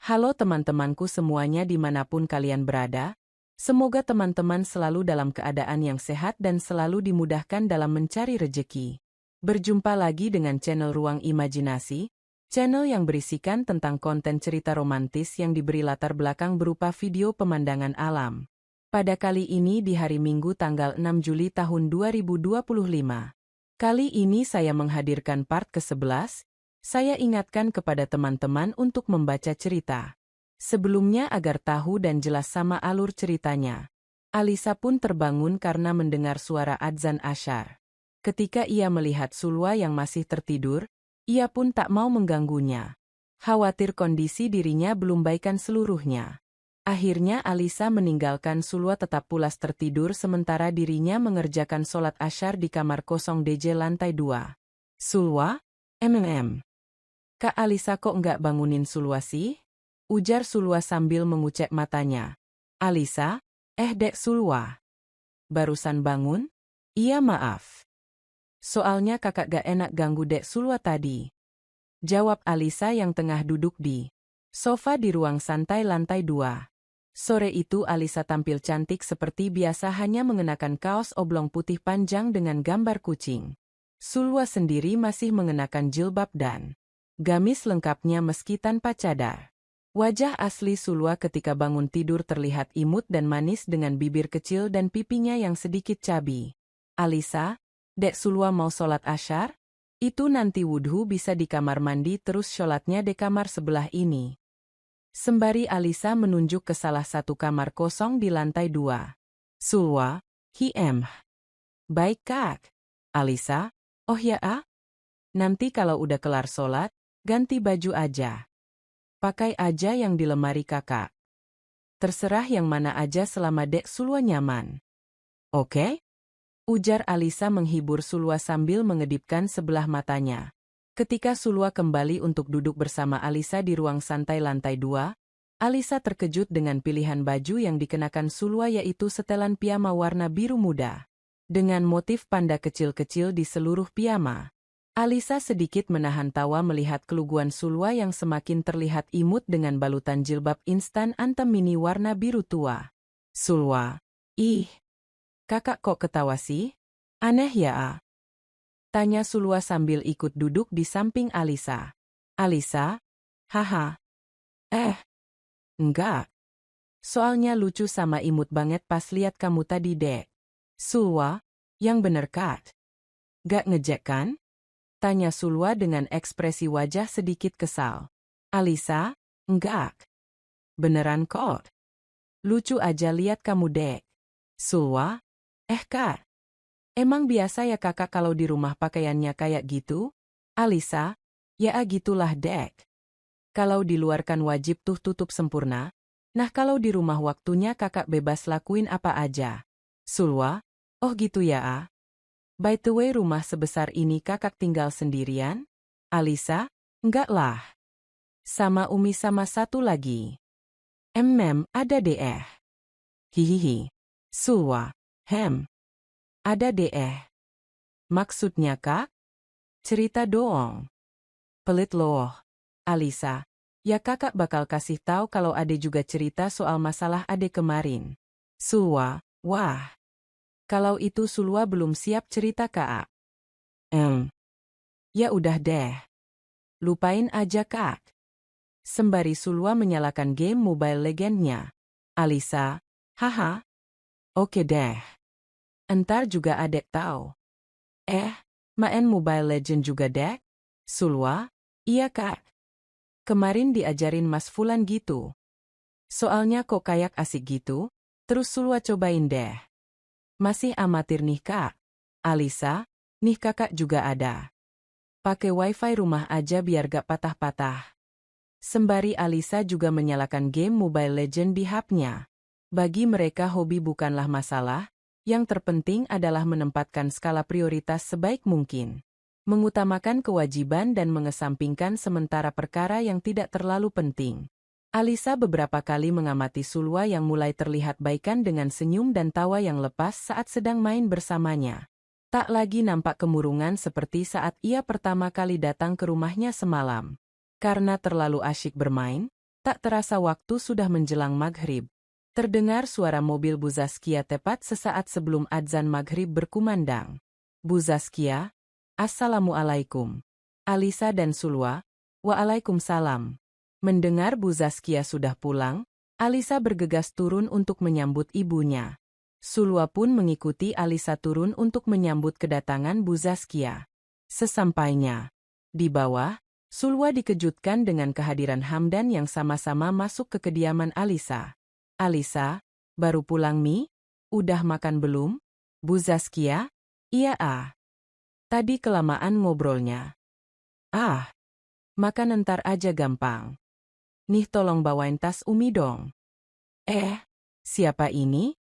Halo teman-temanku semuanya dimanapun kalian berada. Semoga teman-teman selalu dalam keadaan yang sehat dan selalu dimudahkan dalam mencari rejeki. Berjumpa lagi dengan channel Ruang Imajinasi, channel yang berisikan tentang konten cerita romantis yang diberi latar belakang berupa video pemandangan alam. Pada kali ini di hari Minggu tanggal 6 Juli tahun 2025. Kali ini saya menghadirkan part ke-11. Saya ingatkan kepada teman-teman untuk membaca cerita sebelumnya agar tahu dan jelas sama alur ceritanya. Alisa pun terbangun karena mendengar suara adzan asyar. Ketika ia melihat Sulwa yang masih tertidur, ia pun tak mau mengganggunya. Khawatir kondisi dirinya belum baikan seluruhnya. Akhirnya Alisa meninggalkan Sulwa tetap pulas tertidur sementara dirinya mengerjakan sholat asyar di kamar kosong DJ lantai 2. Sulwa? Kak Alisa kok nggak bangunin Sulwa sih? Ujar Sulwa sambil mengucek matanya. Alisa? Dek Sulwa. Barusan bangun? Iya maaf. Soalnya kakak gak enak ganggu Dek Sulwa tadi. Jawab Alisa yang tengah duduk di sofa di ruang santai lantai 2. Sore itu Alisa tampil cantik seperti biasa hanya mengenakan kaos oblong putih panjang dengan gambar kucing. Sulwa sendiri masih mengenakan jilbab dan gamis lengkapnya meski tanpa cadar. Wajah asli Sulwa ketika bangun tidur terlihat imut dan manis dengan bibir kecil dan pipinya yang sedikit cabi. Alisa, Dek Sulwa mau sholat asyar? Itu nanti wudhu bisa di kamar mandi terus sholatnya di kamar sebelah ini. Sembari Alisa menunjuk ke salah satu kamar kosong di lantai 2. Sulwa, Baik kak. Alisa, oh ya nanti kalau udah kelar sholat, ganti baju aja. Pakai aja yang di lemari kakak. Terserah yang mana aja selama Dek Sulwa nyaman. Oke? Ujar Alisa menghibur Sulwa sambil mengedipkan sebelah matanya. Ketika Sulwa kembali untuk duduk bersama Alisa di ruang santai lantai 2, Alisa terkejut dengan pilihan baju yang dikenakan Sulwa yaitu setelan piyama warna biru muda. Dengan motif panda kecil-kecil di seluruh piyama. Alisa sedikit menahan tawa melihat keluguan Sulwa yang semakin terlihat imut dengan balutan jilbab instan Antem mini warna biru tua. Sulwa, kakak kok ketawa sih? Aneh ya Tanya Sulwa sambil ikut duduk di samping Alisa. Alisa? Haha. Enggak. Soalnya lucu sama imut banget pas lihat kamu tadi dek. Sulwa, yang bener kak? Gak ngejek kan? Tanya Sulwa dengan ekspresi wajah sedikit kesal. Alisa, enggak. Beneran kok. Lucu aja lihat kamu dek. Sulwa, kak. Emang biasa ya kakak kalau di rumah pakaiannya kayak gitu? Alisa, ya gitulah dek. Kalau di luar kan wajib tuh tutup sempurna. Nah kalau di rumah waktunya kakak bebas lakuin apa aja. Sulwa, oh gitu ya By the way rumah sebesar ini kakak tinggal sendirian? Alisa, enggak lah. Sama Umi sama satu lagi. Ada deh. Hihihi. Sulwa, ada deh. Maksudnya kak? Cerita doang. Pelit loh. Alisa, ya kakak bakal kasih tahu kalau ade juga cerita soal masalah ade kemarin. Sulwa, wah. Kalau itu Sulwa belum siap cerita kak. Ya udah deh. Lupain aja kak. Sembari Sulwa menyalakan game Mobile Legends-nya. Alisa, haha. Oke deh. Entar juga adek tahu. Main Mobile Legends juga dek? Sulwa, iya kak. Kemarin diajarin Mas Fulan gitu. Soalnya kok kayak asik gitu? Terus Sulwa cobain deh. Masih amatir nih kak. Alisa, nih kakak juga ada. Pakai wifi rumah aja biar gak patah-patah. Sembari Alisa juga menyalakan game Mobile Legends di HP-nya. Bagi mereka hobi bukanlah masalah, yang terpenting adalah menempatkan skala prioritas sebaik mungkin. Mengutamakan kewajiban dan mengesampingkan sementara perkara yang tidak terlalu penting. Alisa beberapa kali mengamati Sulwa yang mulai terlihat baikan dengan senyum dan tawa yang lepas saat sedang main bersamanya. Tak lagi nampak kemurungan seperti saat ia pertama kali datang ke rumahnya semalam. Karena terlalu asyik bermain, Tak terasa waktu sudah menjelang maghrib. Terdengar suara mobil Bu Zaskia tepat sesaat sebelum adzan maghrib berkumandang. Bu Zaskia, Assalamualaikum. Alisa dan Sulwa, Waalaikumsalam. Mendengar Bu Zaskia sudah pulang, Alisa bergegas turun untuk menyambut ibunya. Sulwa pun mengikuti Alisa turun untuk menyambut kedatangan Bu Zaskia. Sesampainya di bawah, Sulwa dikejutkan dengan kehadiran Hamdan yang sama-sama masuk ke kediaman Alisa. Alisa, baru pulang Mi? Udah makan belum? Bu Zaskia? Iya Tadi kelamaan ngobrolnya. Makan ntar aja gampang. Nih tolong bawain tas Umi dong. Siapa ini?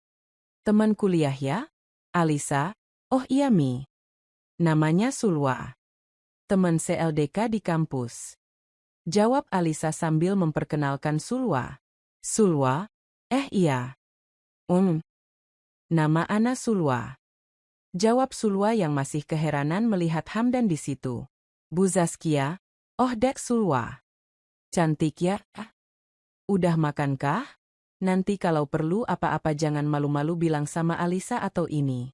Teman kuliah ya? Alisa, oh iya Mi. Namanya Sulwa. Teman CLDK di kampus. Jawab Alisa sambil memperkenalkan Sulwa. Sulwa? Iya. Nama Ana Sulwa. Jawab Sulwa yang masih keheranan melihat Hamdan di situ. Bu Zaskia, oh Dek Sulwa. Cantik ya? Udah makan kah? Nanti kalau perlu apa-apa jangan malu-malu bilang sama Alisa atau ini.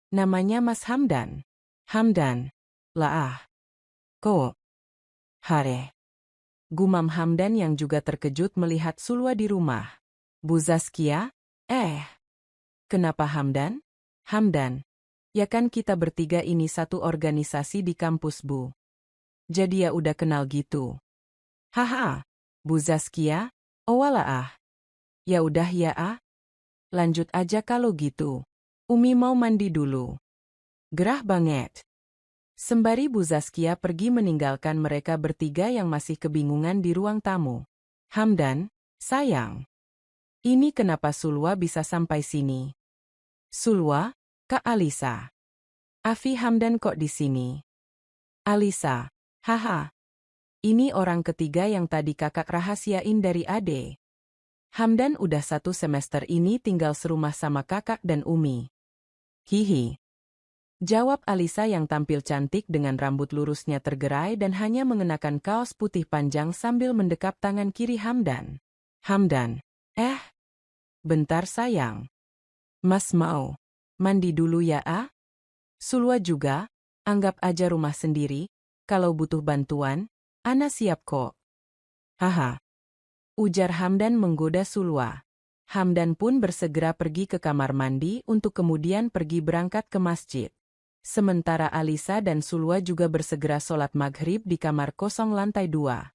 Namanya Mas Hamdan. Hamdan. Kok? Hare. Gumam Hamdan yang juga terkejut melihat Sulwa di rumah. Bu Zaskia? Kenapa Hamdan? Hamdan. Ya kan kita bertiga ini satu organisasi di kampus Bu. Jadi ya udah kenal gitu. Haha. Bu Zaskia? Oh walah Ya udah ya Lanjut aja kalau gitu. Umi mau mandi dulu. Gerah banget. Sembari Bu Zaskia pergi meninggalkan mereka bertiga yang masih kebingungan di ruang tamu. Hamdan, sayang. Ini kenapa Sulwa bisa sampai sini? Sulwa, Kak Alisa. Afi Hamdan kok di sini? Alisa, haha. Ini orang ketiga yang tadi kakak rahasiain dari Ade. Hamdan udah 1 semester ini tinggal serumah sama kakak dan Umi. Hihi. Jawab Alisa yang tampil cantik dengan rambut lurusnya tergerai dan hanya mengenakan kaos putih panjang sambil mendekap tangan kiri Hamdan. Hamdan. Bentar sayang. Mas mau mandi dulu ya Sulwa juga, anggap aja rumah sendiri, kalau butuh bantuan, Ana siap kok. Haha. Ujar Hamdan menggoda Sulwa. Hamdan pun bersegera pergi ke kamar mandi untuk kemudian pergi berangkat ke masjid. Sementara Alisa dan Sulwa juga bersegera sholat maghrib di kamar kosong lantai 2.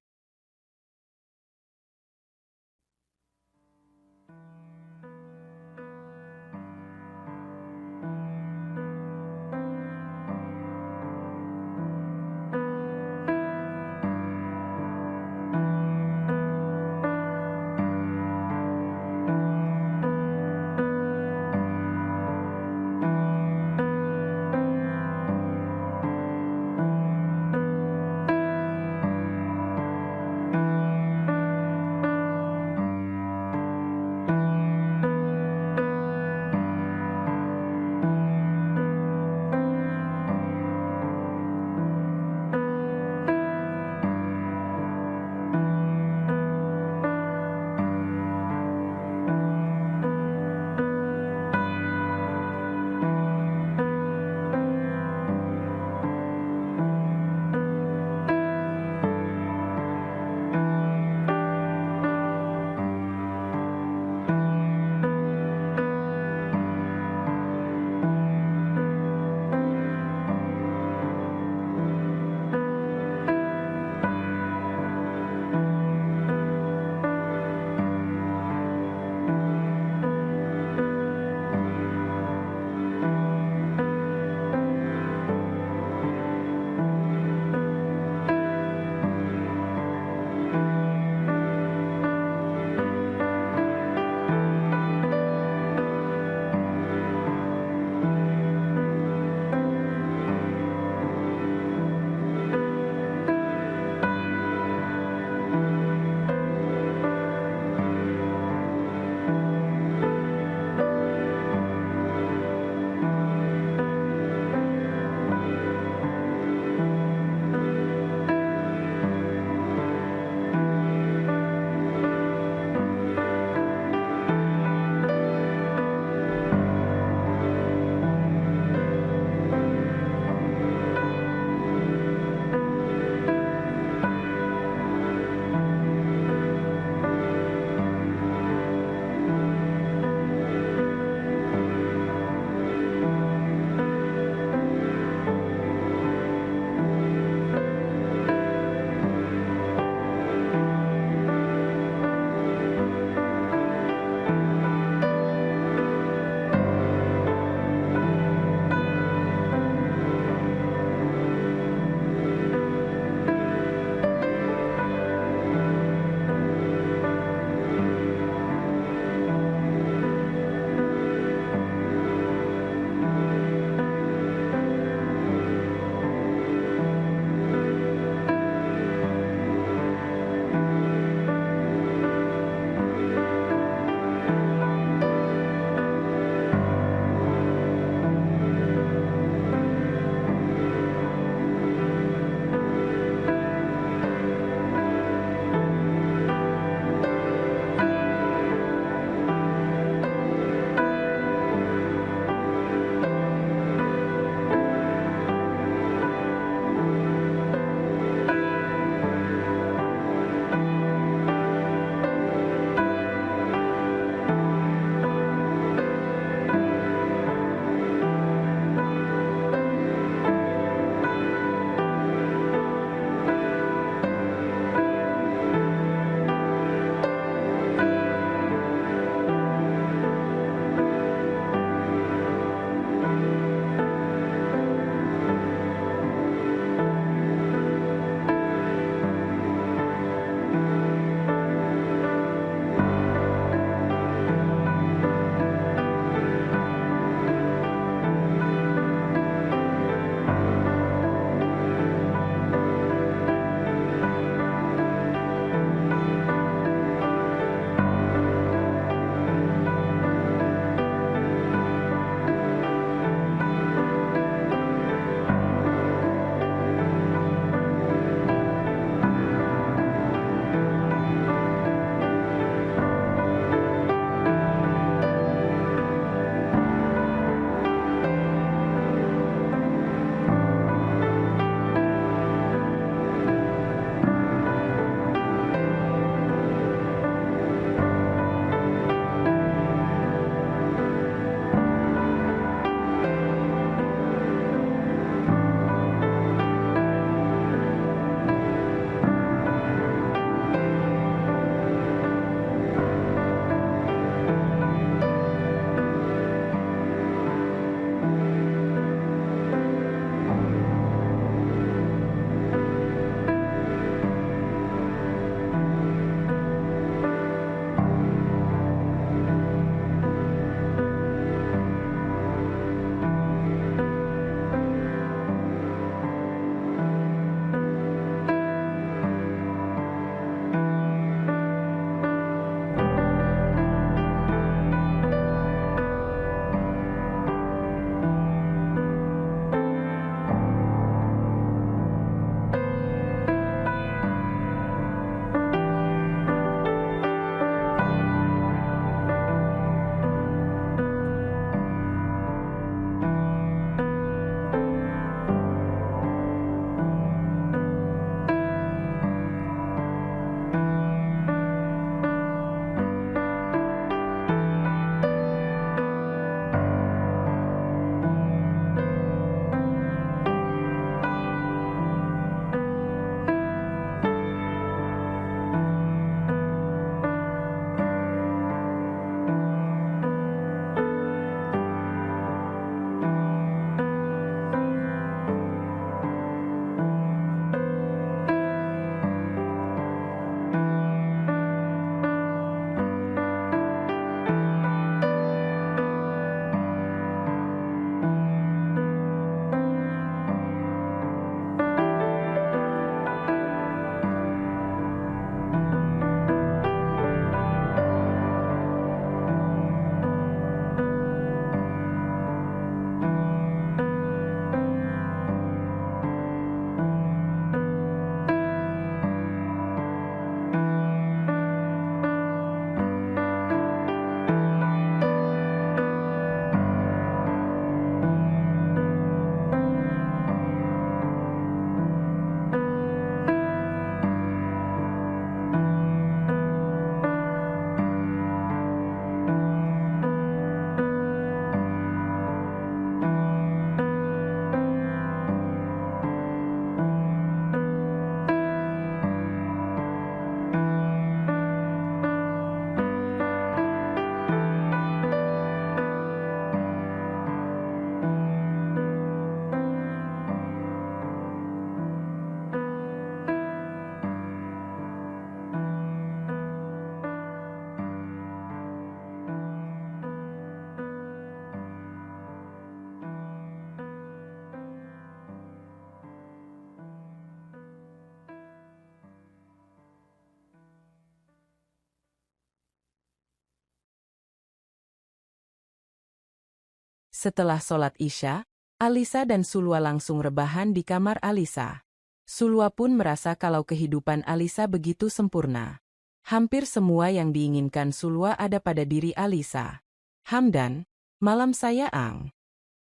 Setelah sholat Isya, Alisa dan Sulwa langsung rebahan di kamar Alisa. Sulwa pun merasa kalau kehidupan Alisa begitu sempurna. Hampir semua yang diinginkan Sulwa ada pada diri Alisa. "Hamdan, malam saya Ang,"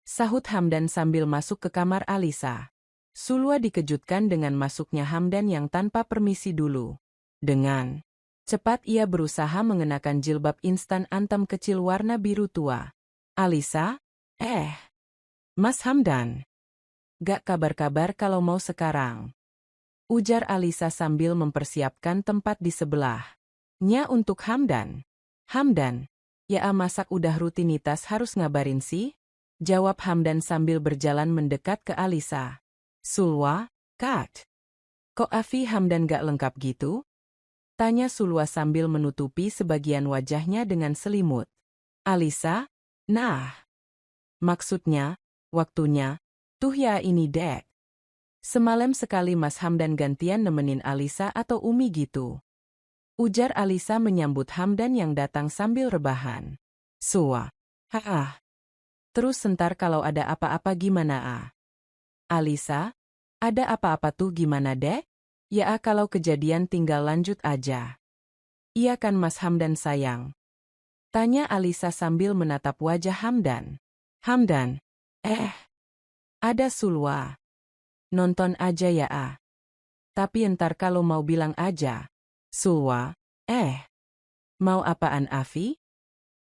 sahut Hamdan sambil masuk ke kamar Alisa. Sulwa dikejutkan dengan masuknya Hamdan yang tanpa permisi dulu. Dengan cepat ia berusaha mengenakan jilbab instan antam kecil warna biru tua. "Alisa? Mas Hamdan. Gak kabar-kabar kalau mau sekarang," ujar Alisa sambil mempersiapkan tempat di sebelah. "Nya untuk Hamdan." "Hamdan? Ya masak udah rutinitas harus ngabarin sih?" jawab Hamdan sambil berjalan mendekat ke Alisa. "Sulwa, Kak. Kok Afi Hamdan gak lengkap gitu?" tanya Sulwa sambil menutupi sebagian wajahnya dengan selimut. "Alisa? Nah, maksudnya, waktunya, tuh ya ini dek. Semalam sekali Mas Hamdan gantian nemenin Alisa atau Umi gitu," ujar Alisa menyambut Hamdan yang datang sambil rebahan. "Suwa. Terus sentar kalau ada apa-apa gimana Alisa, ada apa-apa tuh gimana dek?" "Ya kalau kejadian tinggal lanjut aja." "Iya kan Mas Hamdan sayang?" tanya Alisa sambil menatap wajah Hamdan. "Hamdan, ada Sulwa. Nonton aja ya Tapi entar kalau mau bilang aja." "Sulwa, mau apaan Afi?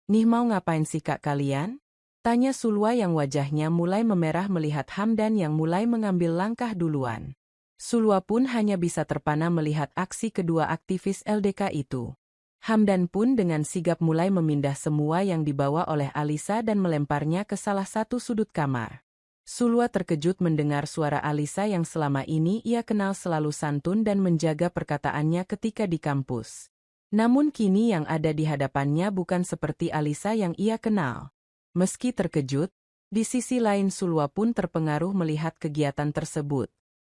Nih mau ngapain sih kak kalian?" tanya Sulwa yang wajahnya mulai memerah melihat Hamdan yang mulai mengambil langkah duluan. Sulwa pun hanya bisa terpana melihat aksi kedua aktivis LDK itu. Hamdan pun dengan sigap mulai memindah semua yang dibawa oleh Alisa dan melemparnya ke salah satu sudut kamar. Sulwa terkejut mendengar suara Alisa yang selama ini ia kenal selalu santun dan menjaga perkataannya ketika di kampus. Namun kini yang ada di hadapannya bukan seperti Alisa yang ia kenal. Meski terkejut, di sisi lain Sulwa pun terpengaruh melihat kegiatan tersebut.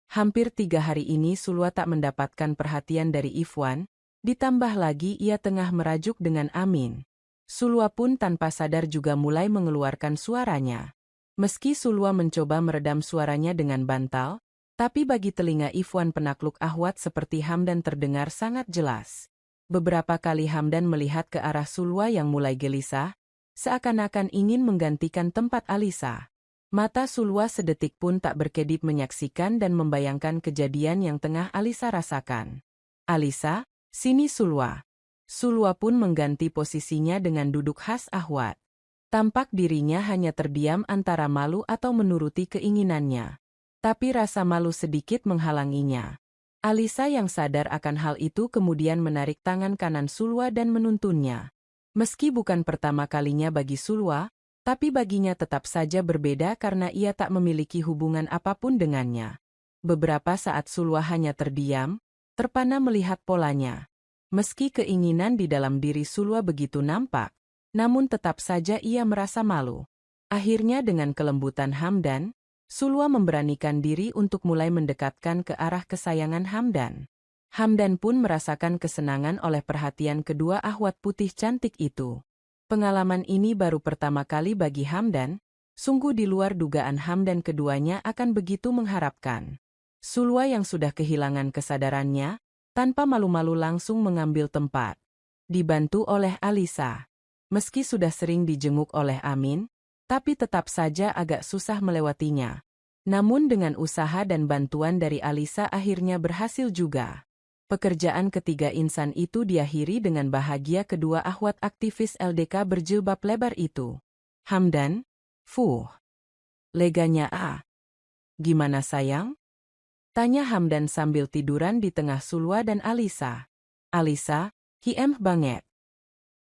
Hampir 3 hari ini Sulwa tak mendapatkan perhatian dari Ifwan, ditambah lagi ia tengah merajuk dengan Amin. Sulwa pun tanpa sadar juga mulai mengeluarkan suaranya. Meski Sulwa mencoba meredam suaranya dengan bantal, tapi bagi telinga Ifwan penakluk Ahwat seperti Hamdan terdengar sangat jelas. Beberapa kali Hamdan melihat ke arah Sulwa yang mulai gelisah, seakan-akan ingin menggantikan tempat Alisa. Mata Sulwa sedetik pun tak berkedip menyaksikan dan membayangkan kejadian yang tengah Alisa rasakan. "Alisa, sini Sulwa." Sulwa pun mengganti posisinya dengan duduk khas Ahwat. Tampak dirinya hanya terdiam antara malu atau menuruti keinginannya. Tapi rasa malu sedikit menghalanginya. Alisa yang sadar akan hal itu kemudian menarik tangan kanan Sulwa dan menuntunnya. Meski bukan pertama kalinya bagi Sulwa, tapi baginya tetap saja berbeda karena ia tak memiliki hubungan apapun dengannya. Beberapa saat Sulwa hanya terdiam, terpana melihat polanya. Meski keinginan di dalam diri Sulwa begitu nampak, namun tetap saja ia merasa malu. Akhirnya dengan kelembutan Hamdan, Sulwa memberanikan diri untuk mulai mendekatkan ke arah kesayangan Hamdan. Hamdan pun merasakan kesenangan oleh perhatian kedua Ahwat putih cantik itu. Pengalaman ini baru pertama kali bagi Hamdan, sungguh di luar dugaan Hamdan keduanya akan begitu mengharapkan. Sulwa yang sudah kehilangan kesadarannya, tanpa malu-malu langsung mengambil tempat. Dibantu oleh Alisa. Meski sudah sering dijenguk oleh Amin, tapi tetap saja agak susah melewatinya. Namun dengan usaha dan bantuan dari Alisa akhirnya berhasil juga. Pekerjaan ketiga insan itu diakhiri dengan bahagia kedua Ahwat aktivis LDK berjilbab lebar itu. "Hamdan, leganya gimana sayang?" tanya Hamdan sambil tiduran di tengah Sulwa dan Alisa. "Alisa, banget.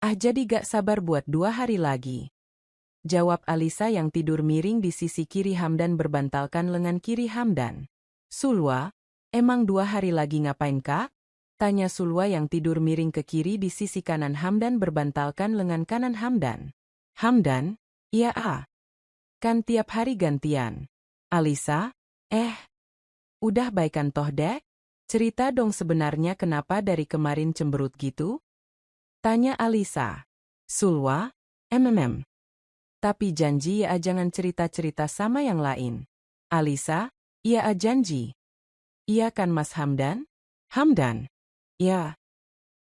Jadi gak sabar buat 2 hari lagi," jawab Alisa yang tidur miring di sisi kiri Hamdan berbantalkan lengan kiri Hamdan. "Sulwa, emang 2 hari lagi ngapain kak?" tanya Sulwa yang tidur miring ke kiri di sisi kanan Hamdan berbantalkan lengan kanan Hamdan. "Hamdan, iya kan tiap hari gantian." "Alisa, udah baikan toh dek? Cerita dong sebenarnya kenapa dari kemarin cemberut gitu?" tanya Alisa. Sulwa, Tapi janji ya jangan cerita-cerita sama yang lain. Alisa, iya janji. Iya kan Mas Hamdan? Hamdan? Ya.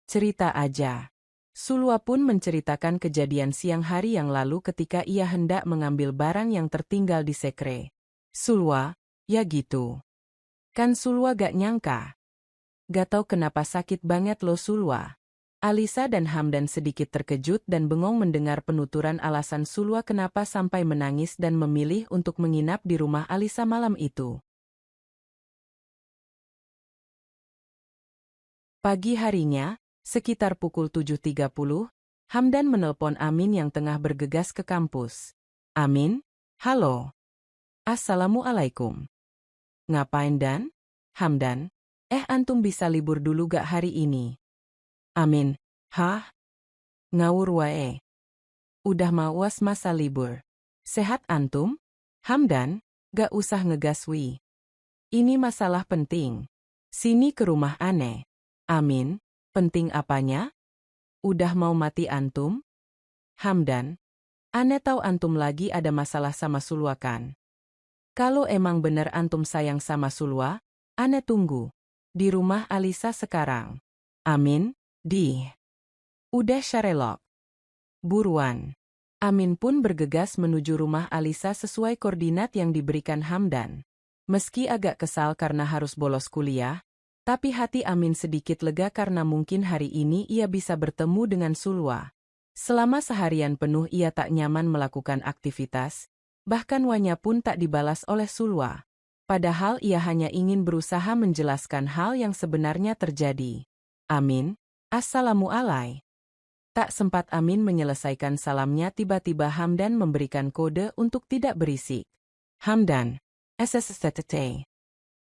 Cerita aja. Sulwa pun menceritakan kejadian siang hari yang lalu ketika ia hendak mengambil barang yang tertinggal di sekre. Sulwa, ya gitu. Kan Sulwa gak nyangka. Gak tahu kenapa sakit banget lo Sulwa. Alisa dan Hamdan sedikit terkejut dan bengong mendengar penuturan alasan Sulwa kenapa sampai menangis dan memilih untuk menginap di rumah Alisa malam itu. Pagi harinya, sekitar pukul 7.30, Hamdan menelpon Amin yang tengah bergegas ke kampus. Amin, halo. Assalamualaikum. Ngapain Dan? Hamdan, antum bisa libur dulu gak hari ini? Amin, hah? Ngawur wae. Udah mau was masa libur. Sehat antum? Hamdan, gak usah ngegas wi. Ini masalah penting. Sini ke rumah Ane. Amin, penting apanya? Udah mau mati antum? Hamdan, Ane tahu antum lagi ada masalah sama Sulwa kan? Kalau emang bener antum sayang sama Sulwa, Ane tunggu. Di rumah Alisa sekarang. Amin, Udah Sharelok. Buruan. Amin pun bergegas menuju rumah Alisa sesuai koordinat yang diberikan Hamdan. Meski agak kesal karena harus bolos kuliah, tapi hati Amin sedikit lega karena mungkin hari ini ia bisa bertemu dengan Sulwa. Selama seharian penuh ia tak nyaman melakukan aktivitas, bahkan wanya pun tak dibalas oleh Sulwa. Padahal ia hanya ingin berusaha menjelaskan hal yang sebenarnya terjadi. Amin, assalamualaikum. Tak sempat Amin menyelesaikan salamnya tiba-tiba Hamdan memberikan kode untuk tidak berisik. Hamdan, SSSTT.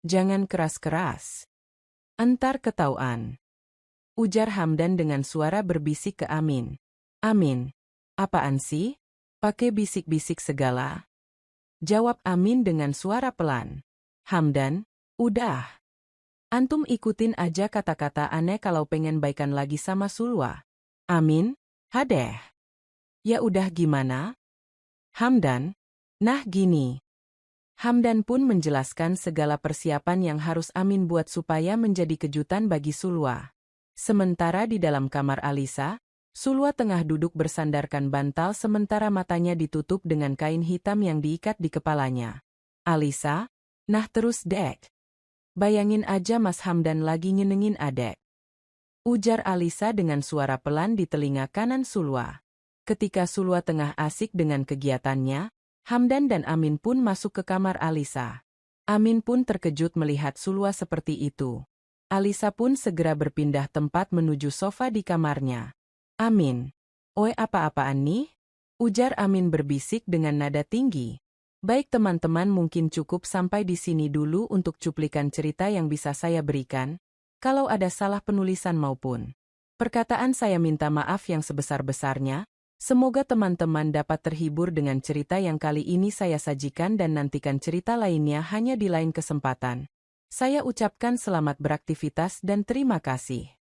Jangan keras-keras. Entar ketauan. Ujar Hamdan dengan suara berbisik ke Amin. Amin, apaan sih? Pakai bisik-bisik segala. Jawab Amin dengan suara pelan. Hamdan, udah. Antum ikutin aja kata-kata Ane kalau pengen baikan lagi sama Sulwa. Amin, hadeh. Ya udah gimana? Hamdan, nah gini. Hamdan pun menjelaskan segala persiapan yang harus Amin buat supaya menjadi kejutan bagi Sulwa. Sementara di dalam kamar Alisa, Sulwa tengah duduk bersandarkan bantal sementara matanya ditutup dengan kain hitam yang diikat di kepalanya. Alisa, nah terus dek. Bayangin aja Mas Hamdan lagi nyenengin adek. Ujar Alisa dengan suara pelan di telinga kanan Sulwa. Ketika Sulwa tengah asik dengan kegiatannya, Hamdan dan Amin pun masuk ke kamar Alisa. Amin pun terkejut melihat Sulwa seperti itu. Alisa pun segera berpindah tempat menuju sofa di kamarnya. Amin, oi apa-apaan nih? Ujar Amin berbisik dengan nada tinggi. Baik teman-teman mungkin cukup sampai di sini dulu untuk cuplikan cerita yang bisa saya berikan. Kalau ada salah penulisan maupun perkataan saya minta maaf yang sebesar-besarnya. Semoga teman-teman dapat terhibur dengan cerita yang kali ini saya sajikan dan nantikan cerita lainnya hanya di lain kesempatan. Saya ucapkan selamat beraktivitas dan terima kasih.